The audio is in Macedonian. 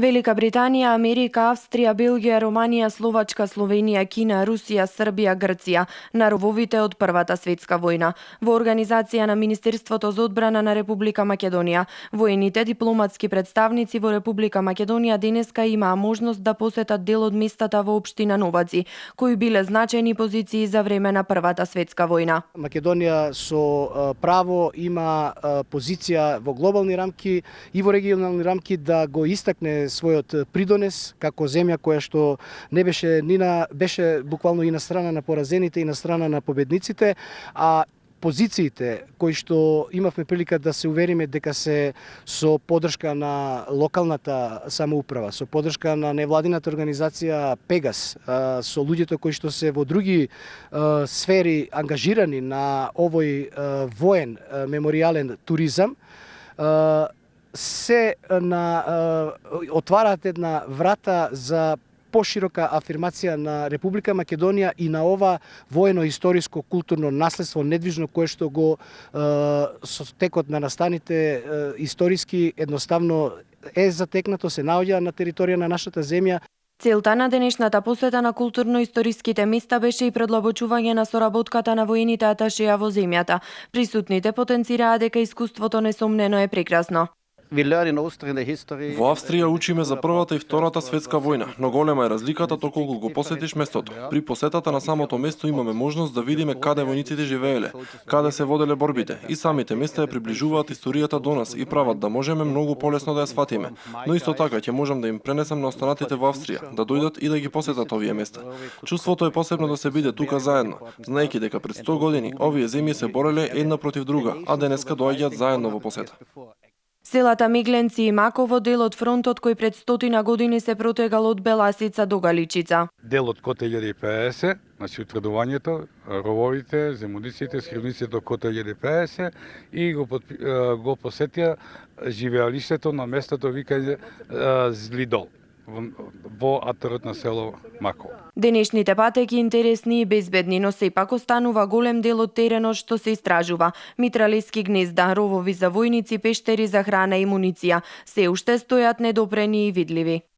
Велика Британија, Америка, Австрија, Белгија, Романија, Словачка, Словенија, Кина, Русија, Србија, Грција на рововите од Првата светска војна. Во организација на Министерството за одбрана на Република Македонија, воените дипломатски представници во Република Македонија денеска имаа можност да посетат дел од местата во општина Новаци, кои биле значајни позиции за време на Првата светска војна. Македонија со право има позиција во глобални рамки и во регионални рамки да го истакне својот придонес како земја која што не беше буквално и на страна на поразените и на страна на победниците, а позициите кои што имавме прилика да се увериме дека се со поддршка на локалната самоуправа, со поддршка на невладината организација Пегас, со луѓето кои што се во други сфери ангажирани на овој воен меморијален туризам, се отвараат една врата за поширока афирмација на Република Македонија и на ова воено-историско културно наследство недвижно кое што го со текот на настаните историски едноставно е затекнато, се наоѓа на територија на нашата земја. Целта на денешната посета на културно-историските места беше и предлабочување на соработката на воените аташеја во земјата. Присутните потенцираа дека искуството несомнено е прекрасно. Во Австрија учиме за Првата и Втората светска војна, но голема е разликата доколку го посетиш местото. При посетата на самото место имаме можност да видиме каде војниците живееле, каде се воделе борбите и самите места ја приближуваат историјата до нас и прават да можеме многу полесно да ја сфатиме. Но исто така ќе можам да им пренесам на останатите во Австрија, да дојдат и да ги посетат овие места. Чувството е посебно да се биде тука заедно, знаејќи дека пред 100 години овие земји се бореле една против друга, а денеска доаѓаат заедно во посета. Селата Мигленци и Маково дел од фронтот кој пред 100 години се протегал од Беласица до Галичица. Дел од Кота 1050, значи утврдувањето, рововите, земјоделците, скривниците од Кота 1050 и го посетија живеалиштето на местото викање Злидол во аторот на село Маково. Денешните патеки интересни и безбедни, но сепак останува голем дел од теренот што се истражува. Митралески гнезда, ровови за војници, пештери за храна и муниција, се уште стојат недопрени и видливи.